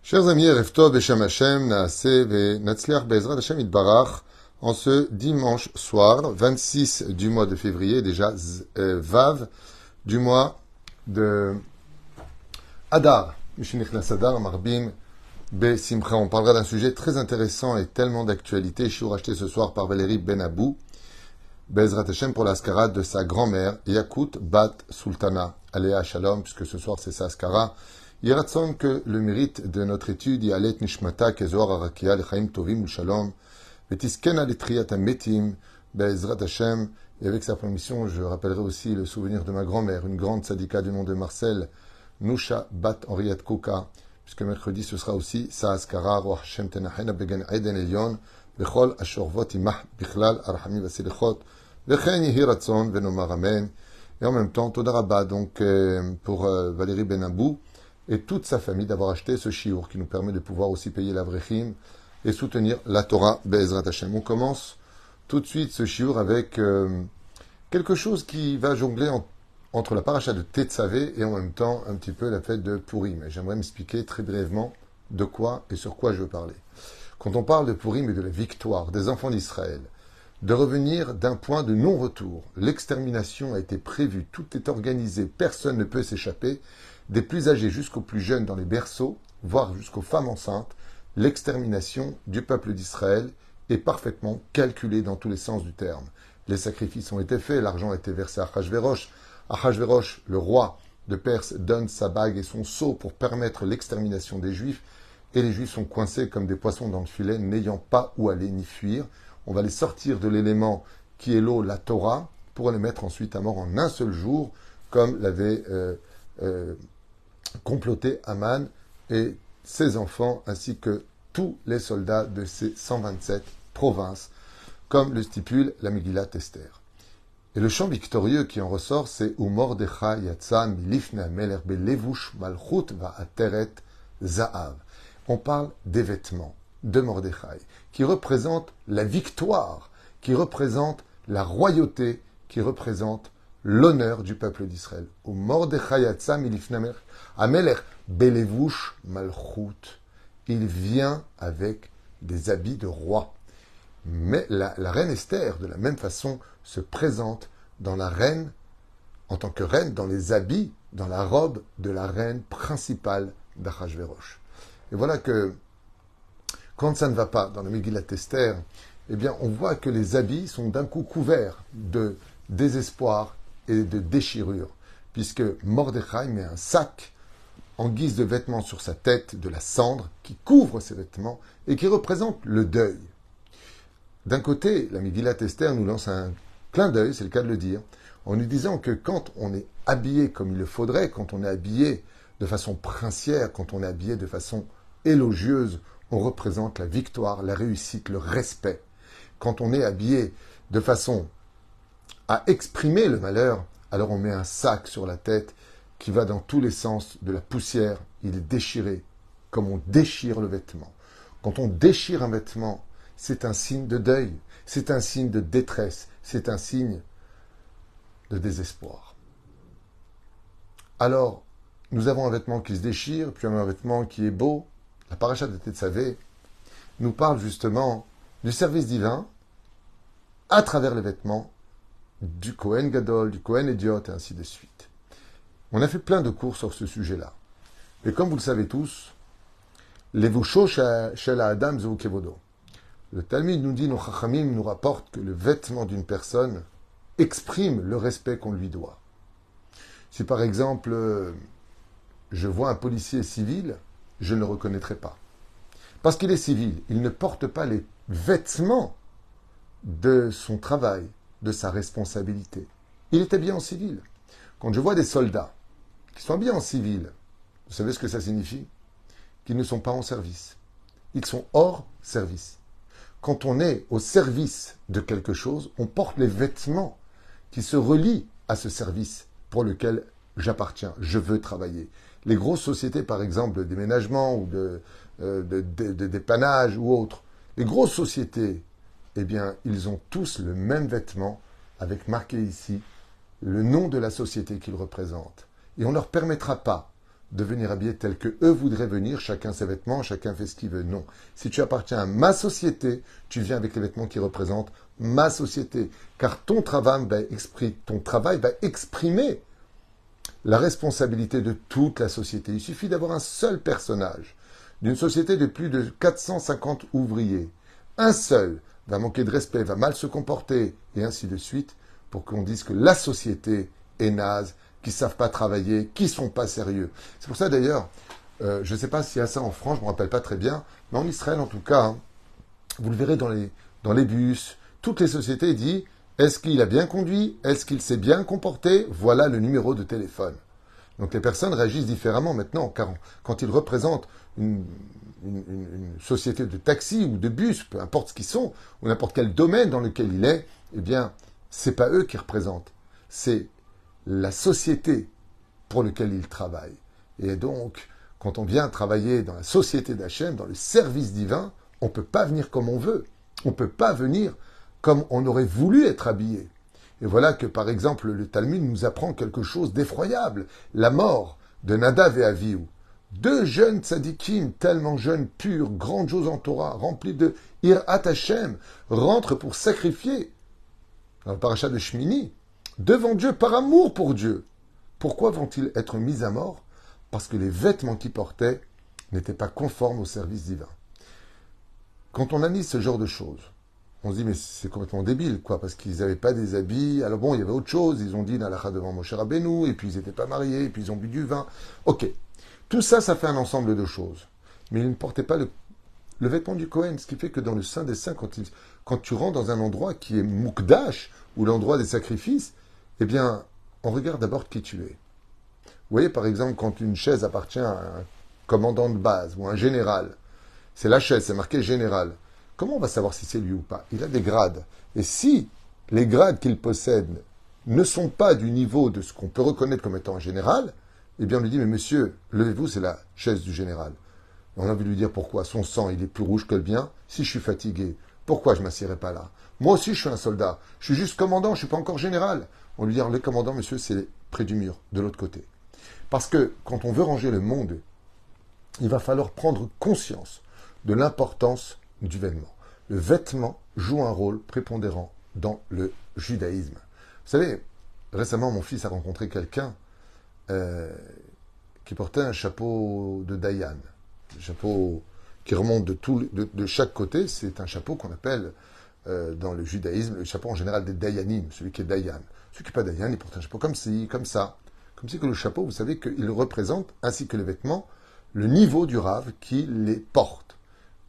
Chers amis, Erev Tov Beshem Hashem, Naaseh ve Natzliach Be'ezrat Hashem Yitbarach, en ce dimanche soir, 26 du mois de février, déjà Vav, du mois de Adar, Mishnichnas Adar, Marbim, Be Simcha. On parlera d'un sujet très intéressant et tellement d'actualité. Je suis racheté ce soir par Valérie Benabou, Be'ezrat Hashem, pour la ascarade de sa grand-mère, Yakut Bat Sultana, Aléa Shalom, puisque ce soir c'est sa ascara. Yiratson, que le mérite de notre étude, Yalet Nishmata, Kezoar Arakia, Lechaim Tovim ou Shalom, Vetiskena Letriat Ametim, Be'ezrat Hashem. Et avec sa permission, je rappellerai aussi le souvenir de ma grand-mère, une grande sadika du nom de Marcel, Nusha Bat Henriette Koka, puisque mercredi ce sera aussi Saaskara, Roach Hashem Tenachena Begen Eden Elion, Bechol Ashorvot Imah Bichlal Arhami Vasilechot, Vechen Yiratson Venomar Amen. Et en même temps, Todarabah, donc pour Valérie Benabou et toute sa famille d'avoir acheté ce chiour qui nous permet de pouvoir aussi payer l'Avrechim et soutenir la Torah Be'ezrat Hashem. On commence tout de suite ce chiour avec quelque chose qui va jongler entre la paracha de Tetzavé et en même temps un petit peu la fête de Purim. Et j'aimerais m'expliquer très brièvement de quoi et sur quoi je veux parler. Quand on parle de Purim et de la victoire des enfants d'Israël, de revenir d'un point de non-retour, l'extermination a été prévue, tout est organisé, personne ne peut s'échapper, des plus âgés jusqu'aux plus jeunes dans les berceaux, voire jusqu'aux femmes enceintes, l'extermination du peuple d'Israël est parfaitement calculée dans tous les sens du terme. Les sacrifices ont été faits, l'argent a été versé à Achashverosh. Achashverosh, le roi de Perse, donne sa bague et son sceau pour permettre l'extermination des Juifs, et les Juifs sont coincés comme des poissons dans le filet, n'ayant pas où aller ni fuir. On va les sortir de l'élément qui est l'eau, la Torah, pour les mettre ensuite à mort en un seul jour, comme l'avait comploté Haman et ses enfants, ainsi que tous les soldats de ces 127 provinces, comme le stipule la Megillat Esther. Et le chant victorieux qui en ressort, c'est « Umordecha yatsa milifne ameler belevush malchut va'ateret za'av ». On parle des vêtements de Mordechai, qui représentent la victoire, qui représentent la royauté, qui représentent l'honneur du peuple d'Israël. « Umordecha yatsa milifne ameler belevush malchut ». Il vient avec des habits de roi. Mais la reine Esther, de la même façon, se présente dans la reine, en tant que reine, dans les habits, dans la robe de la reine principale d'Achashverosh. Et voilà que, quand ça ne va pas dans la Megillat Esther, eh bien, on voit que les habits sont d'un coup couverts de désespoir et de déchirure, puisque Mordechai met un sac en guise de vêtements sur sa tête, de la cendre, qui couvre ses vêtements et qui représente le deuil. D'un côté, la Megillat Esther nous lance un clin d'œil, c'est le cas de le dire, en nous disant que quand on est habillé comme il le faudrait, quand on est habillé de façon princière, quand on est habillé de façon élogieuse, on représente la victoire, la réussite, le respect. Quand on est habillé de façon à exprimer le malheur, alors on met un sac sur la tête qui va dans tous les sens de la poussière, il est déchiré, comme on déchire le vêtement. Quand on déchire un vêtement, c'est un signe de deuil, c'est un signe de détresse, c'est un signe de désespoir. Alors, nous avons un vêtement qui se déchire, puis un vêtement qui est beau. La paracha de Tetzavé nous parle justement du service divin à travers les vêtements du Kohen Gadol, du Kohen Idiot, et ainsi de suite. On a fait plein de cours sur ce sujet-là. Et comme vous le savez tous, Levusho shel ha'adam zeu kevodo. Le Talmud nous dit, nos Chachamim nous rapportent que le vêtement d'une personne exprime le respect qu'on lui doit. Si par exemple, je vois un policier civil, je ne le reconnaîtrai pas. Parce qu'il est civil, il ne porte pas les vêtements de son travail, de sa responsabilité. Il est habillé en civil. Quand je vois des soldats qui sont habillés en civil, vous savez ce que ça signifie? Qu'ils ne sont pas en service. Ils sont hors service. Quand on est au service de quelque chose, on porte les vêtements qui se relient à ce service pour lequel j'appartiens, je veux travailler. Les grosses sociétés, par exemple, de déménagement ou de dépannage ou autres, les grosses sociétés, eh bien, ils ont tous le même vêtement avec marqué ici le nom de la société qu'ils représentent. Et on ne leur permettra pas de venir habiller tel que eux voudraient venir, chacun ses vêtements, chacun fait ce qu'il veut. Non. Si tu appartiens à ma société, tu viens avec les vêtements qui représentent ma société. Car ton travail va exprimer la responsabilité de toute la société. Il suffit d'avoir un seul personnage d'une société de plus de 450 ouvriers. Un seul va manquer de respect, va mal se comporter, et ainsi de suite, pour qu'on dise que la société est naze, qui ne savent pas travailler, qui ne sont pas sérieux. C'est pour ça d'ailleurs, je ne sais pas s'il y a ça en France, je ne me rappelle pas très bien, mais en Israël en tout cas, hein, vous le verrez dans les bus, toutes les sociétés disent, est-ce qu'il a bien conduit, est-ce qu'il s'est bien comporté, voilà le numéro de téléphone. Donc les personnes réagissent différemment maintenant, car quand ils représentent une société de taxi ou de bus, peu importe ce qu'ils sont, ou n'importe quel domaine dans lequel il est, eh bien, c'est pas eux qui représentent, c'est la société pour laquelle ils travaillent. Et donc, quand on vient travailler dans la société d'Hachem, dans le service divin, on ne peut pas venir comme on veut. On ne peut pas venir comme on aurait voulu être habillé. Et voilà que, par exemple, le Talmud nous apprend quelque chose d'effroyable. La mort de Nadav et Avihu. Deux jeunes tzadikim, tellement jeunes, purs, grandioses en Torah, remplis de Hirat Hashem, rentrent pour sacrifier, dans le parachat de Shmini, devant Dieu, par amour pour Dieu. Pourquoi vont-ils être mis à mort? Parce que les vêtements qu'ils portaient n'étaient pas conformes au service divin. Quand on analyse ce genre de choses, on se dit, mais c'est complètement débile, quoi, parce qu'ils n'avaient pas des habits. Alors bon, il y avait autre chose, ils ont dit Nalacha devant Moshe Rabbeinu, et puis ils n'étaient pas mariés, et puis ils ont bu du vin. Ok, tout ça, ça fait un ensemble de choses. Mais ils ne portaient pas le vêtement du Kohen, ce qui fait que dans le Saint des Saints, quand tu rentres dans un endroit qui est Mukdash, ou l'endroit des sacrifices, eh bien, on regarde d'abord qui tu es. Vous voyez, par exemple, quand une chaise appartient à un commandant de base, ou un général, c'est la chaise, c'est marqué général. Comment on va savoir si c'est lui ou pas? Il a des grades. Et si les grades qu'il possède ne sont pas du niveau de ce qu'on peut reconnaître comme étant un général, eh bien on lui dit, mais monsieur, levez-vous, c'est la chaise du général. Et on a envie de lui dire pourquoi. Son sang, il est plus rouge que le bien. Si je suis fatigué, pourquoi je ne m'assierai pas là? Moi aussi, je suis un soldat. Je suis juste commandant, je ne suis pas encore général. On lui dit, les commandants, monsieur, c'est près du mur, de l'autre côté. Parce que quand on veut ranger le monde, il va falloir prendre conscience de l'importance du vêtement. Le vêtement joue un rôle prépondérant dans le judaïsme. Vous savez, récemment, mon fils a rencontré quelqu'un qui portait un chapeau de Dayan. Un chapeau qui remonte de chaque côté. C'est un chapeau qu'on appelle dans le judaïsme le chapeau en général des Dayanim, celui qui est Dayan. Celui qui n'est pas Dayan, il porte un chapeau comme ci, comme ça. Comme si que le chapeau, vous savez qu'il représente, ainsi que les vêtements, le niveau du rave qui les porte.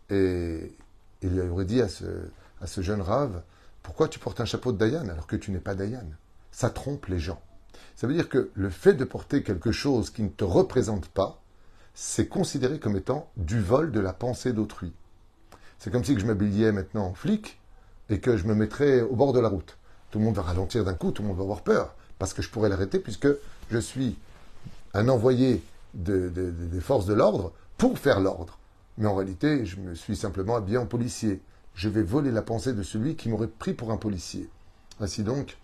Et il aurait dit à ce jeune rave, pourquoi tu portes un chapeau de Dayan alors que tu n'es pas Dayan? Ça trompe les gens. Ça veut dire que le fait de porter quelque chose qui ne te représente pas, c'est considéré comme étant du vol de la pensée d'autrui. C'est comme si que je m'habillais maintenant en flic et que je me mettrais au bord de la route. Tout le monde va ralentir d'un coup, tout le monde va avoir peur, parce que je pourrais l'arrêter puisque je suis un envoyé des forces de l'ordre pour faire l'ordre. Mais en réalité, je me suis simplement habillé en policier. Je vais voler la pensée de celui qui m'aurait pris pour un policier. Ainsi donc,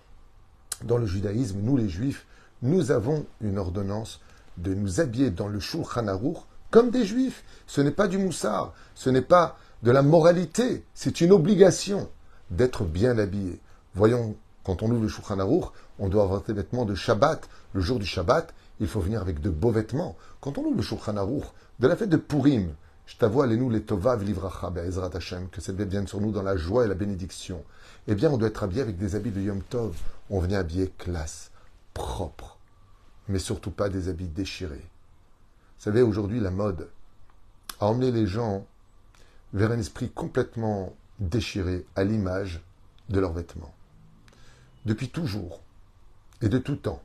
dans le judaïsme, nous les juifs, nous avons une ordonnance de nous habiller dans le Shulchan Aruch comme des juifs. Ce n'est pas du moussard, ce n'est pas de la moralité, c'est une obligation d'être bien habillé. Voyons, quand on ouvre le Shulchan Aruch, on doit avoir des vêtements de Shabbat. Le jour du Shabbat, il faut venir avec de beaux vêtements. Quand on ouvre le Shulchan Aruch, de la fête de Purim, je t'avoue, allez-nous les Tovav Livracha, Be'ezrat Hashem, que cette fête vienne sur nous dans la joie et la bénédiction. Eh bien, on doit être habillé avec des habits de Yom Tov. On vient habillé classe, propre, mais surtout pas des habits déchirés. Vous savez, aujourd'hui, la mode a emmené les gens vers un esprit complètement déchiré à l'image de leurs vêtements. Depuis toujours, et de tout temps,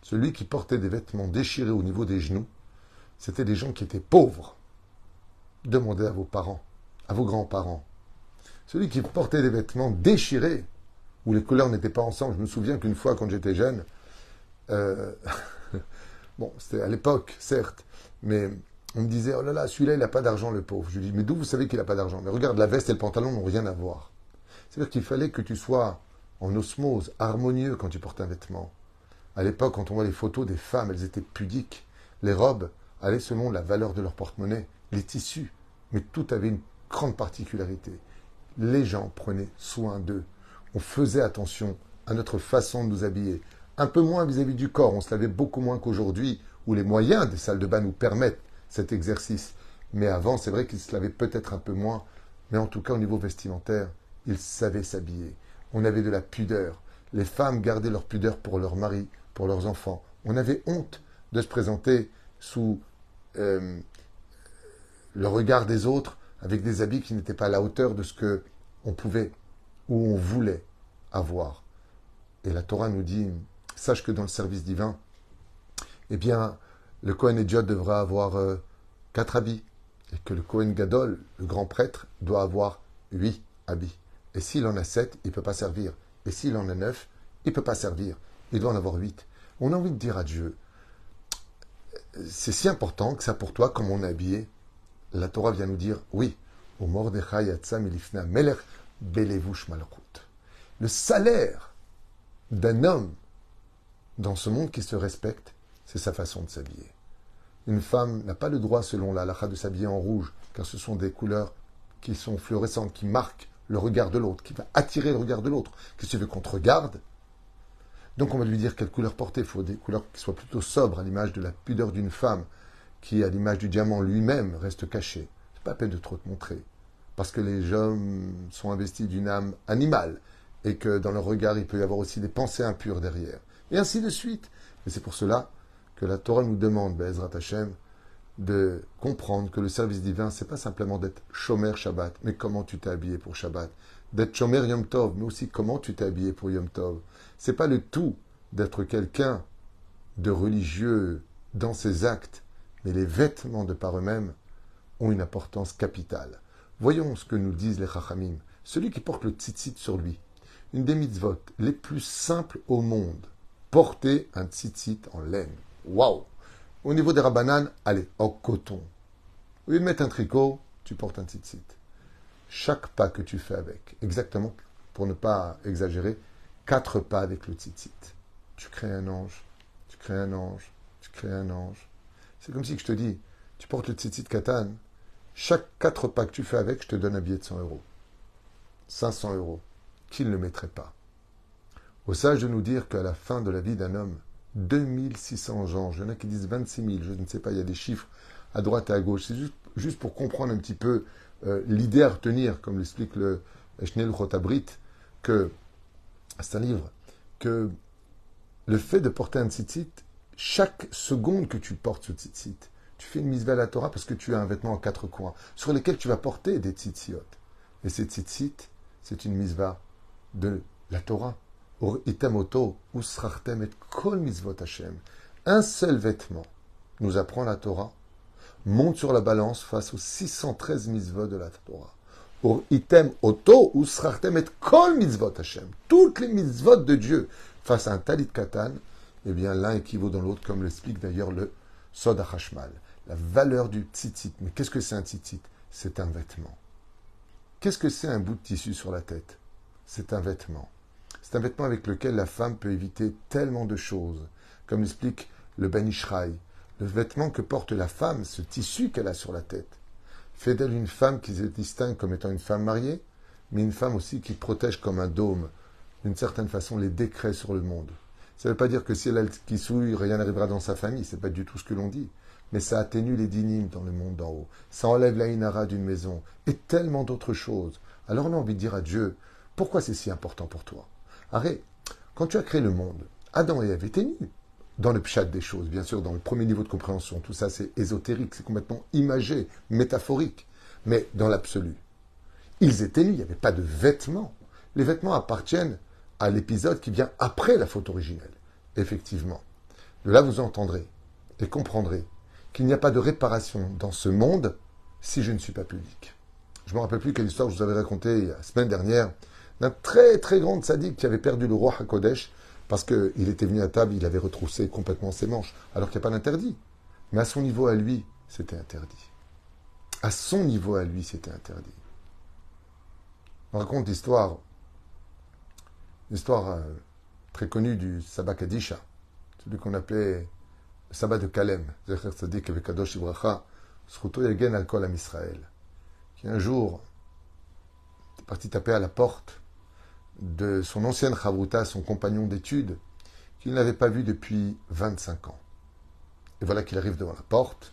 celui qui portait des vêtements déchirés au niveau des genoux, c'était des gens qui étaient pauvres. Demandez à vos parents, à vos grands-parents. Celui qui portait des vêtements déchirés, où les couleurs n'étaient pas ensemble. Je me souviens qu'une fois, quand j'étais jeune, bon, c'était à l'époque, certes, mais on me disait, oh là là, celui-là, il n'a pas d'argent, le pauvre. Je lui dis, mais d'où vous savez qu'il n'a pas d'argent? Mais regarde, la veste et le pantalon n'ont rien à voir. C'est-à-dire qu'il fallait que tu sois en osmose, harmonieux quand tu portes un vêtement. À l'époque, quand on voit les photos des femmes, elles étaient pudiques. Les robes allaient selon la valeur de leur porte-monnaie, les tissus, mais tout avait une grande particularité. Les gens prenaient soin d'eux. On faisait attention à notre façon de nous habiller. Un peu moins vis-à-vis du corps, on se lavait beaucoup moins qu'aujourd'hui, où les moyens des salles de bain nous permettent cet exercice. Mais avant, c'est vrai qu'ils se lavaient peut-être un peu moins, mais en tout cas au niveau vestimentaire, ils savaient s'habiller. On avait de la pudeur. Les femmes gardaient leur pudeur pour leurs maris, pour leurs enfants. On avait honte de se présenter sous le regard des autres avec des habits qui n'étaient pas à la hauteur de ce que on pouvait ou on voulait avoir. Et la Torah nous dit, sache que dans le service divin, eh bien, le Kohen Hedjot devra avoir 4 habits, et que le Kohen Gadol, le grand prêtre, doit avoir 8 habits. Et s'il en a 7, il ne peut pas servir. Et s'il en a 9, il ne peut pas servir. Il doit en avoir 8. On a envie de dire à Dieu, c'est si important que ça pour toi, comme on est habillé. La Torah vient nous dire, oui, au Mordechai Yatzam Ilifna Melech Belevush Malchut. Le salaire d'un homme dans ce monde qui se respecte, c'est sa façon de s'habiller. Une femme n'a pas le droit, selon la halakha, de s'habiller en rouge, car ce sont des couleurs qui sont fluorescentes, qui marquent le regard de l'autre, qui va attirer le regard de l'autre. Qu'est-ce que tu veux qu'on te regarde? Donc on va lui dire quelle couleur porter. Il faut des couleurs qui soient plutôt sobres, à l'image de la pudeur d'une femme, qui, à l'image du diamant lui-même, reste caché. C'est pas la peine de trop te montrer. Parce que les hommes sont investis d'une âme animale, et que dans leur regard, il peut y avoir aussi des pensées impures derrière. Et ainsi de suite. Et c'est pour cela que la Torah nous demande, Be'ezrat Hashem, de comprendre que le service divin, c'est pas simplement d'être Shomer Shabbat, mais comment tu t'es habillé pour Shabbat. D'être Shomer Yom Tov, mais aussi comment tu t'es habillé pour Yom Tov. C'est pas le tout d'être quelqu'un de religieux dans ses actes, mais les vêtements de par eux-mêmes ont une importance capitale. Voyons ce que nous disent les Chachamim. Celui qui porte le tzitzit sur lui, une des mitzvot les plus simples au monde, porter un tzitzit en laine. Waouh! Au niveau des rabbanan, allez, en coton. Au lieu de mettre un tricot, tu portes un tzitzit. Chaque pas que tu fais avec, exactement, pour ne pas exagérer, 4 pas avec le tzitzit. Tu crées un ange, tu crées un ange, tu crées un ange. C'est comme si je te dis, tu portes le tzitzit katan, chaque 4 pas que tu fais avec, je te donne un billet de 100 euros. 500 euros. Qui ne le mettrait pas? Au sage de nous dire qu'à la fin de la vie d'un homme, 2600 gens, il y en a qui disent 26 000, je ne sais pas, il y a des chiffres à droite et à gauche. C'est juste pour comprendre un petit peu l'idée à retenir, comme l'explique le Shneur Chotabrit, que c'est un livre, que le fait de porter un tzitzit, chaque seconde que tu portes ce tzitzit, tu fais une mitzvah à la Torah parce que tu as un vêtement en 4 coins, sur lesquels tu vas porter des tzitziot. Et ces tzitzit, c'est une mitzvah de la Torah. Itamoto, usrachtem et kol mitzvot Hashem. Un seul vêtement, nous apprend la Torah, monte sur la balance face aux 613 mitzvot de la Torah. Or item oto, usrachtem et kol mitzvot Hashem. Toutes les mitzvot de Dieu face à un talit katan, eh bien l'un équivaut dans l'autre, comme l'explique d'ailleurs le Sod HaChashmal. La valeur du tzitzit. Mais qu'est-ce que c'est un tzitzit? C'est un vêtement. Qu'est-ce que c'est un bout de tissu sur la tête? C'est un vêtement. C'est un vêtement avec lequel la femme peut éviter tellement de choses, comme l'explique le Ben Ishraï. Le vêtement que porte la femme, ce tissu qu'elle a sur la tête, fait d'elle une femme qui se distingue comme étant une femme mariée, mais une femme aussi qui protège comme un dôme, d'une certaine façon, les décrets sur le monde. Ça ne veut pas dire que si elle a le kissouille, rien n'arrivera dans sa famille, c'est pas du tout ce que l'on dit. Mais ça atténue les dynimes dans le monde d'en haut. Ça enlève la inara d'une maison. Et tellement d'autres choses. Alors on a envie de dire à Dieu, pourquoi c'est si important pour toi? Arrête, quand tu as créé le monde, Adam et Ève étaient nus. Dans le pshat des choses, bien sûr, dans le premier niveau de compréhension, tout ça c'est ésotérique, c'est complètement imagé, métaphorique. Mais dans l'absolu, ils étaient nus, il n'y avait pas de vêtements. Les vêtements appartiennent à l'épisode qui vient après la faute originelle. Effectivement. De là, vous entendrez et comprendrez qu'il n'y a pas de réparation dans ce monde si je ne suis pas public. Je ne me rappelle plus quelle histoire je vous avais racontée la semaine dernière d'un très très grand sadique qui avait perdu le roi HaKodesh parce qu'il était venu à table, il avait retroussé complètement ses manches, alors qu'il n'y a pas d'interdit. Mais à son niveau à lui, c'était interdit. À son niveau à lui, c'était interdit. On raconte l'histoire très connue du Sabbat Kadisha, celui qu'on appelait le sabbat de Kalem, Zecher Tzadik Vekadosh Ibracha, Zchuto Yagen al Kol Am Israël, qui un jour est parti taper à la porte de son ancienne chavruta, son compagnon d'études, qu'il n'avait pas vu depuis 25 ans. Et voilà qu'il arrive devant la porte,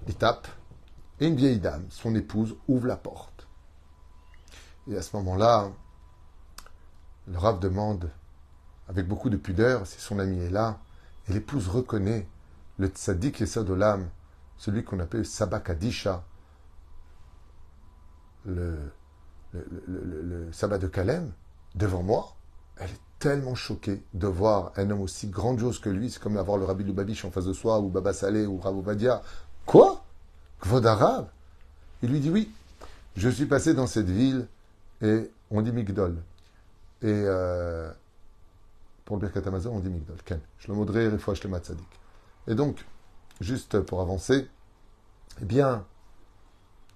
il tape, et une vieille dame, son épouse, ouvre la porte. Et à ce moment-là, le Rav demande, avec beaucoup de pudeur, si son ami est là, et l'épouse reconnaît le tzaddik Yesod Olam, celui qu'on appelle Saba Kadisha, le sabbat de Kalem, devant moi. Elle est tellement choquée de voir un homme aussi grandiose que lui. C'est comme avoir le Rabbi Lubavitch en face de soi, ou Baba Saleh, ou Rav Ovadia. Quoi? Kvod Arav? Il lui dit oui. Je suis passé dans cette ville et on dit Migdol. Et pour le Birkat Hamazon, on dit Migdol. Ken. Shlomo Dreher, Refoua Shlema Tzadik. Et donc, juste pour avancer, eh bien,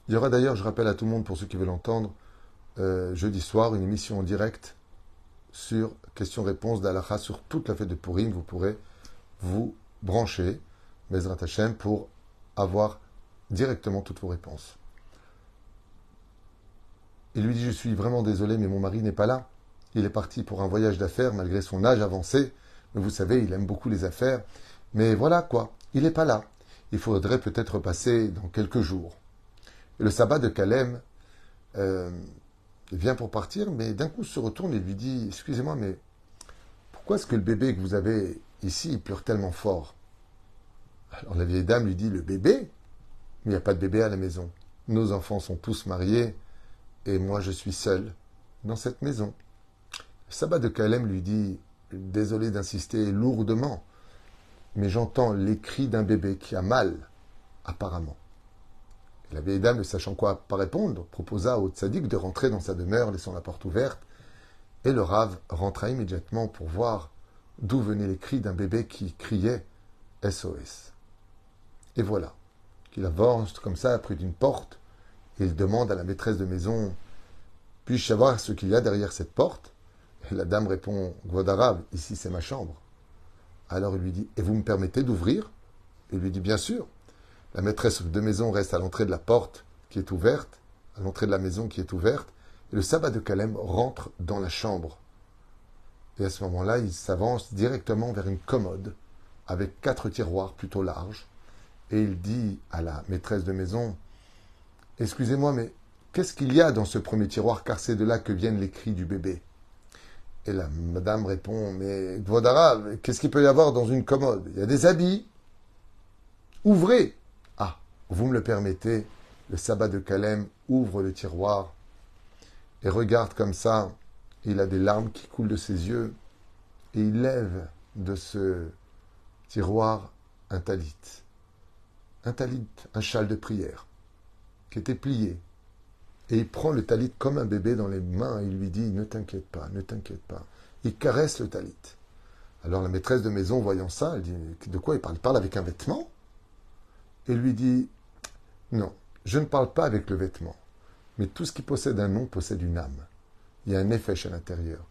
il y aura d'ailleurs, je rappelle à tout le monde, pour ceux qui veulent l'entendre, jeudi soir, une émission en direct sur questions-réponses d'Alacha sur toute la fête de Purim. Vous pourrez vous brancher, Bezrat Hashem, pour avoir directement toutes vos réponses. Il lui dit, je suis vraiment désolé, mais mon mari n'est pas là. Il est parti pour un voyage d'affaires, malgré son âge avancé. Mais vous savez, il aime beaucoup les affaires. Mais voilà quoi, il n'est pas là. Il faudrait peut-être passer dans quelques jours. Et le sabbat de Kalem, il vient pour partir, mais d'un coup se retourne et lui dit, excusez-moi, mais pourquoi est-ce que le bébé que vous avez ici, il pleure tellement fort? Alors la vieille dame lui dit, le bébé? Mais il n'y a pas de bébé à la maison. Nos enfants sont tous mariés et moi je suis seul dans cette maison. Le sabbat de Kalem lui dit, désolé d'insister lourdement, mais j'entends les cris d'un bébé qui a mal, apparemment. Et la vieille dame, ne sachant quoi pas répondre, proposa au tzaddik de rentrer dans sa demeure, laissant la porte ouverte, et le Rav rentra immédiatement pour voir d'où venaient les cris d'un bébé qui criait SOS. Et voilà, qu'il avance comme ça près d'une porte, et il demande à la maîtresse de maison, puis-je savoir ce qu'il y a derrière cette porte? Et la dame répond, Kvod Arav, ici c'est ma chambre. Alors il lui dit, et vous me permettez d'ouvrir? Il lui dit, bien sûr. La maîtresse de maison reste à l'entrée de la porte qui est ouverte, à l'entrée de la maison qui est ouverte, et le sabbat de Kalem rentre dans la chambre. Et à ce moment-là, il s'avance directement vers une commode avec 4 tiroirs plutôt larges, et il dit à la maîtresse de maison, « Excusez-moi, mais qu'est-ce qu'il y a dans ce premier tiroir, car c'est de là que viennent les cris du bébé ?» Et la madame répond, « Mais Kvod Arav, qu'est-ce qu'il peut y avoir dans une commode? Il y a des habits. Ouvrez !» Ah, vous me le permettez, le sabbat de Kalem ouvre le tiroir et regarde comme ça. Il a des larmes qui coulent de ses yeux et il lève de ce tiroir un talit, un châle de prière qui était plié. Et il prend le talit comme un bébé dans les mains et il lui dit, ne t'inquiète pas, ne t'inquiète pas. Il caresse le talit. Alors la maîtresse de maison, voyant ça, elle dit, de quoi il parle? Il parle avec un vêtement? Et lui dit, non, je ne parle pas avec le vêtement, mais tout ce qui possède un nom possède une âme. Il y a un nefesh à l'intérieur.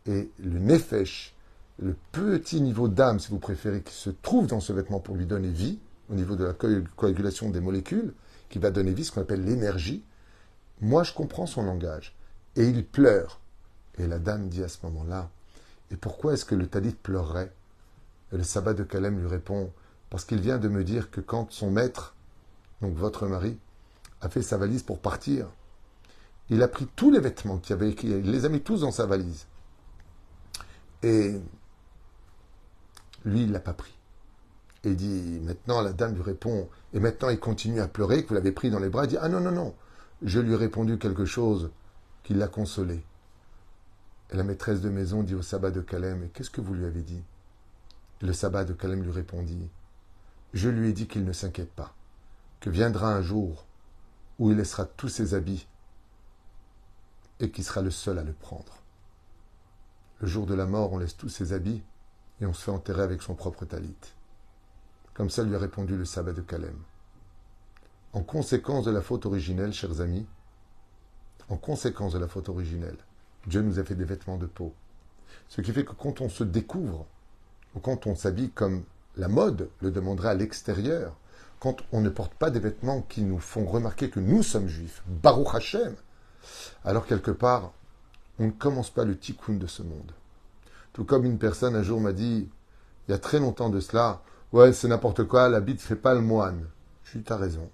Et le nefesh, le petit niveau d'âme, si vous préférez, qui se trouve dans ce vêtement pour lui donner vie, au niveau de la coagulation des molécules, qui va donner vie, ce qu'on appelle l'énergie, moi je comprends son langage. Et il pleure. Et la dame dit à ce moment-là, et pourquoi est-ce que le talit pleurerait? Et le sabbat de Kalem lui répond, parce qu'il vient de me dire que quand son maître, donc votre mari, a fait sa valise pour partir, il a pris tous les vêtements qu'il y avait, il les a mis tous dans sa valise. Et lui, il ne l'a pas pris. Et il dit, maintenant, la dame lui répond, et maintenant il continue à pleurer, que vous l'avez pris dans les bras, il dit, ah non, non, non, je lui ai répondu quelque chose qui l'a consolé. Et la maîtresse de maison dit au sabbat de Kalem, et qu'est-ce que vous lui avez dit? Et le sabbat de Kalem lui répondit, je lui ai dit qu'il ne s'inquiète pas, que viendra un jour où il laissera tous ses habits et qu'il sera le seul à le prendre. Le jour de la mort, on laisse tous ses habits et on se fait enterrer avec son propre talit. Comme ça lui a répondu le sabbat de Kalem. En conséquence de la faute originelle, chers amis, en conséquence de la faute originelle, Dieu nous a fait des vêtements de peau. Ce qui fait que quand on se découvre, ou quand on s'habille comme la mode le demanderait à l'extérieur, quand on ne porte pas des vêtements qui nous font remarquer que nous sommes juifs, Baruch Hashem, alors quelque part, on ne commence pas le tikkun de ce monde. Tout comme une personne un jour m'a dit, il y a très longtemps de cela, ouais, c'est n'importe quoi, l'habit ne fait pas le moine. Je lui ai dit, t'as raison,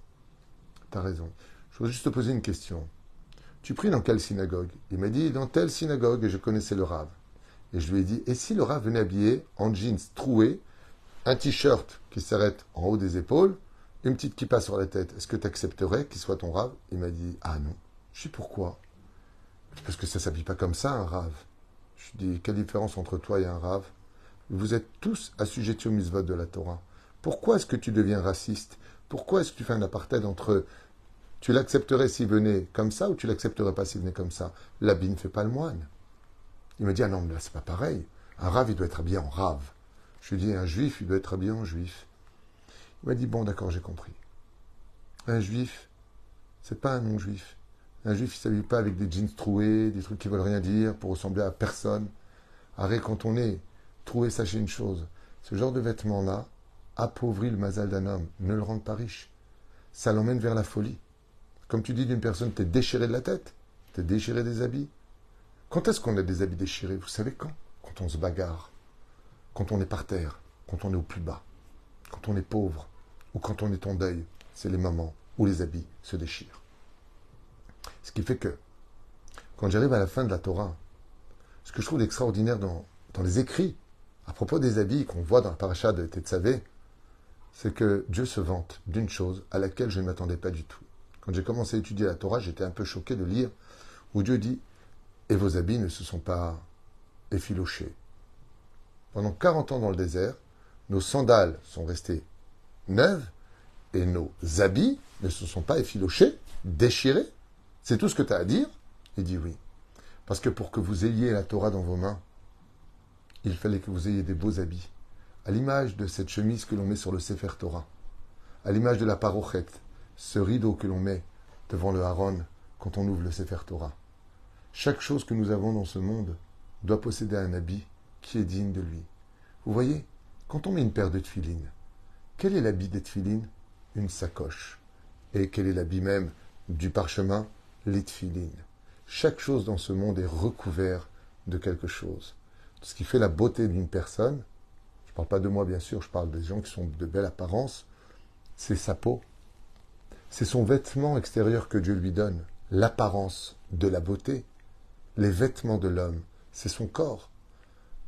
t'as raison. Je voudrais juste te poser une question. Tu pries dans quelle synagogue? Il m'a dit, dans telle synagogue, et je connaissais le Rav. Et je lui ai dit, et si le Rav venait habillé en jeans troué, un t-shirt qui s'arrête en haut des épaules, une petite kippa sur la tête, est-ce que tu accepterais qu'il soit ton Rav? Il m'a dit, ah non. Je dis, pourquoi? Parce que ça ne s'habille pas comme ça, un Rav. Je lui dis, quelle différence entre toi et un Rav? Vous êtes tous assujettis au mitzvot de la Torah. Pourquoi est-ce que tu deviens raciste? Pourquoi est-ce que tu fais un apartheid entre tu l'accepterais s'il venait comme ça ou tu l'accepterais pas s'il venait comme ça? L'habit ne fait pas le moine. Il me dit, ah non, mais là, c'est pas pareil. Un Rav, il doit être habillé en Rav. Je lui dis, un juif, il doit être habillé en juif. Il m'a dit, bon, d'accord, j'ai compris. Un juif, c'est pas un non-juif. Un juif, il s'habille pas avec des jeans troués, des trucs qui veulent rien dire, pour ressembler à personne. Arrête, quand on est troué, sachez une chose. Ce genre de vêtements-là appauvrit le mazal d'un homme, ne le rend pas riche. Ça l'emmène vers la folie. Comme tu dis d'une personne, t'es déchiré de la tête, t'es déchiré des habits. Quand est-ce qu'on a des habits déchirés? Vous savez quand? Quand on se bagarre, quand on est par terre, quand on est au plus bas, quand on est pauvre, ou quand on est en deuil. C'est les moments où les habits se déchirent. Ce qui fait que, quand j'arrive à la fin de la Torah, ce que je trouve d'extraordinaire dans les écrits, à propos des habits qu'on voit dans la paracha de Tetzavé, c'est que Dieu se vante d'une chose à laquelle je ne m'attendais pas du tout. Quand j'ai commencé à étudier la Torah, j'étais un peu choqué de lire où Dieu dit « Et vos habits ne se sont pas effilochés. » Pendant 40 ans dans le désert, nos sandales sont restées neuves et nos habits ne se sont pas effilochés, déchirés. C'est tout ce que tu as à dire? Il dit oui. Parce que pour que vous ayez la Torah dans vos mains, il fallait que vous ayez des beaux habits. À l'image de cette chemise que l'on met sur le Sefer Torah, à l'image de la parochet, ce rideau que l'on met devant le Haron quand on ouvre le Sefer Torah. Chaque chose que nous avons dans ce monde doit posséder un habit qui est digne de lui. Vous voyez, quand on met une paire de tefilines, quel est l'habit des tefilines? Une sacoche. Et quel est l'habit même du parchemin? Les tefilines. Chaque chose dans ce monde est recouvert de quelque chose. Ce qui fait la beauté d'une personne, je ne parle pas de moi bien sûr, je parle des gens qui sont de belle apparence, c'est sa peau. C'est son vêtement extérieur que Dieu lui donne, l'apparence de la beauté. Les vêtements de l'homme, c'est son corps.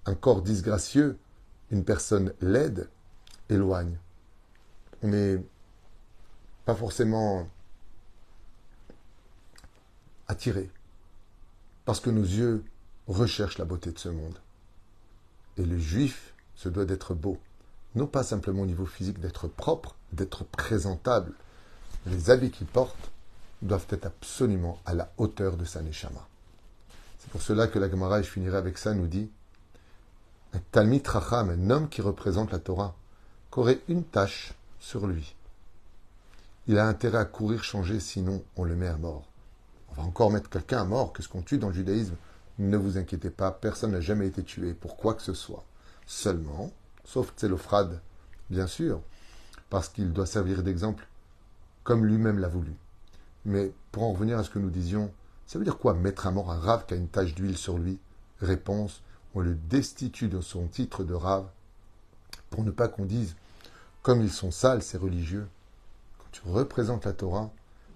Un corps disgracieux, une personne laide, éloigne. On n'est pas forcément attiré, parce que nos yeux recherchent la beauté de ce monde. Et le juif se doit d'être beau, non pas simplement au niveau physique, d'être propre, d'être présentable. Les habits qu'il porte doivent être absolument à la hauteur de sa neshama. C'est pour cela que la Gemara, et je finirai avec ça, nous dit un Talmid Racham, un homme qui représente la Torah, qu'aurait une tache sur lui. Il a intérêt à courir changer, sinon on le met à mort. On va encore mettre quelqu'un à mort, qu'est-ce qu'on tue dans le judaïsme? Ne vous inquiétez pas, personne n'a jamais été tué pour quoi que ce soit. Seulement, sauf Tselophrad, bien sûr, parce qu'il doit servir d'exemple comme lui-même l'a voulu. Mais pour en revenir à ce que nous disions, ça veut dire quoi mettre à mort un rave qui a une tache d'huile sur lui? Réponse, on le destitue de son titre de rave pour ne pas qu'on dise, comme ils sont sales, ces religieux. Quand tu représentes la Torah,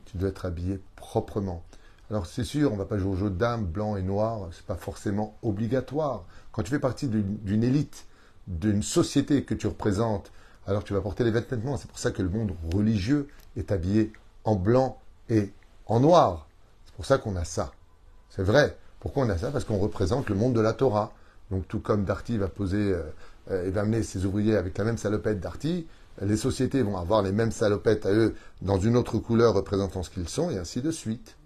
tu dois être habillé proprement. Alors c'est sûr, on ne va pas jouer au jeu de dames, blanc et noir, c'est pas forcément obligatoire. Quand tu fais partie d'une élite, d'une société que tu représentes, alors tu vas porter les vêtements. C'est pour ça que le monde religieux est habillé en blanc et en noir. C'est pour ça qu'on a ça. C'est vrai. Pourquoi on a ça? Parce qu'on représente le monde de la Torah. Donc tout comme Darty va poser et va amener ses ouvriers avec la même salopette Darty, les sociétés vont avoir les mêmes salopettes à eux dans une autre couleur représentant ce qu'ils sont, et ainsi de suite.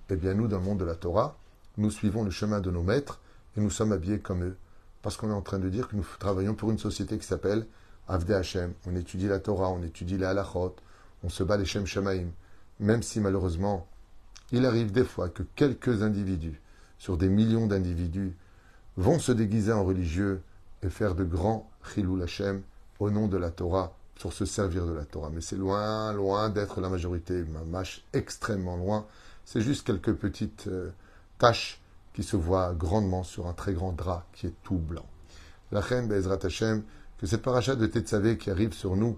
Eh bien nous, dans le monde de la Torah, nous suivons le chemin de nos maîtres et nous sommes habillés comme eux. Parce qu'on est en train de dire que nous travaillons pour une société qui s'appelle Avdei Hashem. On étudie la Torah, on étudie les halachot, on se bat les Shem Shamaim. Même si malheureusement, il arrive des fois que quelques individus, sur des millions d'individus, vont se déguiser en religieux et faire de grands Chilul Hashem au nom de la Torah, sur se servir de la Torah. Mais c'est loin, loin d'être la majorité, mâche extrêmement loin. C'est juste quelques petites taches qui se voient grandement sur un très grand drap qui est tout blanc. La reine Be'ezrat Hashem, que cette paracha de Tetzavé qui arrive sur nous,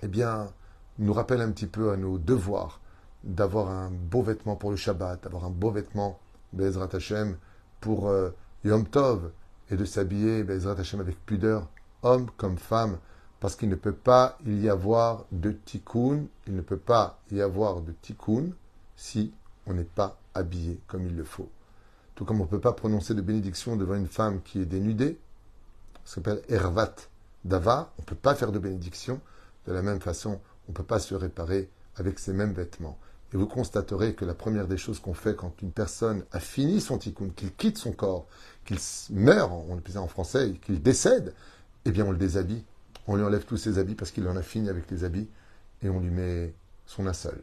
eh bien, nous rappelle un petit peu à nos devoirs d'avoir un beau vêtement pour le Shabbat, d'avoir un beau vêtement, Be'ezrat Hashem, pour Yom Tov, et de s'habiller, Be'ezrat Hashem, avec pudeur, homme comme femme, parce qu'il ne peut pas y avoir de tikkun, il ne peut pas y avoir de tikkun si on n'est pas habillé comme il le faut. Tout comme on ne peut pas prononcer de bénédiction devant une femme qui est dénudée, ça s'appelle Ervat Davar, on ne peut pas faire de bénédiction. De la même façon, on ne peut pas se réparer avec ces mêmes vêtements. Et vous constaterez que la première des choses qu'on fait quand une personne a fini son tikkun, qu'il quitte son corps, qu'il meurt, on le dit en français, qu'il décède, eh bien on le déshabille. On lui enlève tous ses habits parce qu'il en a fini avec les habits et on lui met son linceul.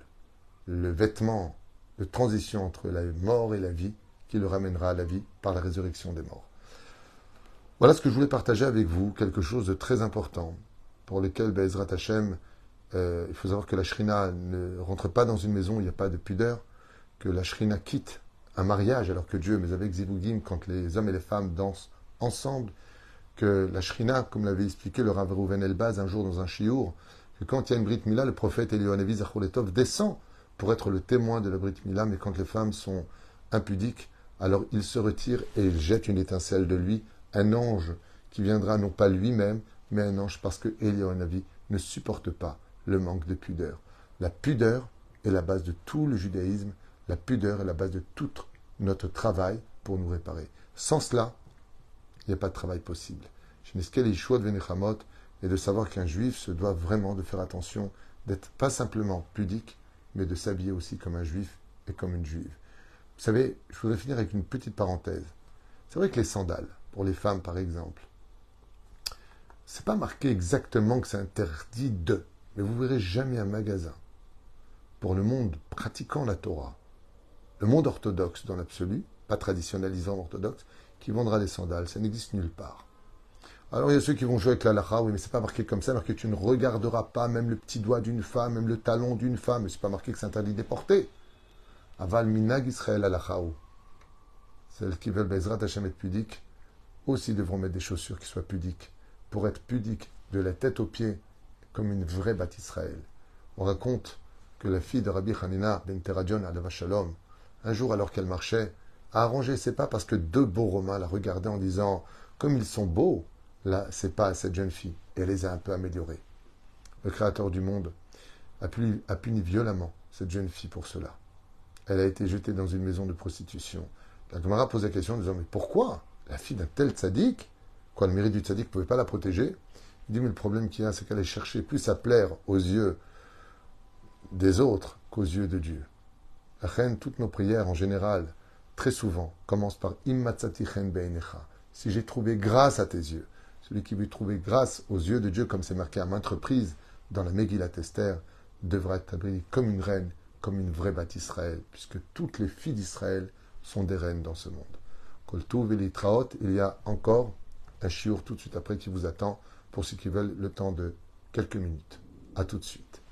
Le vêtement de transition entre la mort et la vie qui le ramènera à la vie par la résurrection des morts. Voilà ce que je voulais partager avec vous, quelque chose de très important pour lequel, Be'ezrat Hashem, il faut savoir que la shrina ne rentre pas dans une maison où il n'y a pas de pudeur, que la shrina quitte un mariage alors que Dieu, mais avec Zivugim, quand les hommes et les femmes dansent ensemble, que la shrina, comme l'avait expliqué le Rav Reuven Elbaz un jour dans un shiur, que quand il y a une Brit Mila, le prophète Elionavi Zacholetov descend pour être le témoin de la Brit Mila, mais quand les femmes sont impudiques, alors il se retire et il jette une étincelle de lui, un ange qui viendra non pas lui-même, mais un ange parce que Elionavi ne supporte pas le manque de pudeur. La pudeur est la base de tout le judaïsme, la pudeur est la base de tout notre travail pour nous réparer. Sans cela, il n'y a pas de travail possible. Et de savoir qu'un juif se doit vraiment de faire attention, d'être pas simplement pudique, mais de s'habiller aussi comme un juif et comme une juive. Vous savez, je voudrais finir avec une petite parenthèse. C'est vrai que les sandales, pour les femmes par exemple, c'est pas marqué exactement que c'est interdit de, mais vous verrez jamais un magasin pour le monde pratiquant la Torah, le monde orthodoxe dans l'absolu, pas traditionnalisant orthodoxe, qui vendra des sandales. Ça n'existe nulle part. Alors il y a ceux qui vont jouer avec la lacha, oui, mais c'est pas marqué comme ça, marqué que tu ne regarderas pas même le petit doigt d'une femme, même le talon d'une femme, mais c'est pas marqué que c'est interdit de les porter. Aval minag Israël alachaou. Celles qui veulent Bezrat Hashem être pudiques aussi devront mettre des chaussures qui soient pudiques, pour être pudiques de la tête aux pieds, comme une vraie Bat Israël. On raconte que la fille de Rabbi Hanina ben Teradjon alava Shalom, un jour alors qu'elle marchait, a arrangé ses pas parce que deux beaux Romains la regardaient en disant « Comme ils sont beaux, là, c'est pas à cette jeune fille. » Et elle les a un peu améliorés. Le Créateur du monde a puni violemment cette jeune fille pour cela. Elle a été jetée dans une maison de prostitution. La Gemara pose la question en disant « Mais pourquoi la fille d'un tel tzaddik, quoi, le mérite du tzaddik ne pouvait pas la protéger ?» Il dit « Mais le problème qu'il y a, c'est qu'elle est cherchée plus à plaire aux yeux des autres qu'aux yeux de Dieu. » La reine, toutes nos prières en général, très souvent, commencent par Immatzati chen beinecha. Si j'ai trouvé grâce à tes yeux, celui qui veut trouver grâce aux yeux de Dieu, comme c'est marqué à maintes reprises dans la Megillat Esther, devra être habillé comme une reine, comme une vraie Bat Israël, puisque toutes les filles d'Israël sont des reines dans ce monde. Kol Tuv Elitraot, il y a encore un shiur tout de suite après qui vous attend pour ceux qui veulent le temps de quelques minutes. À tout de suite.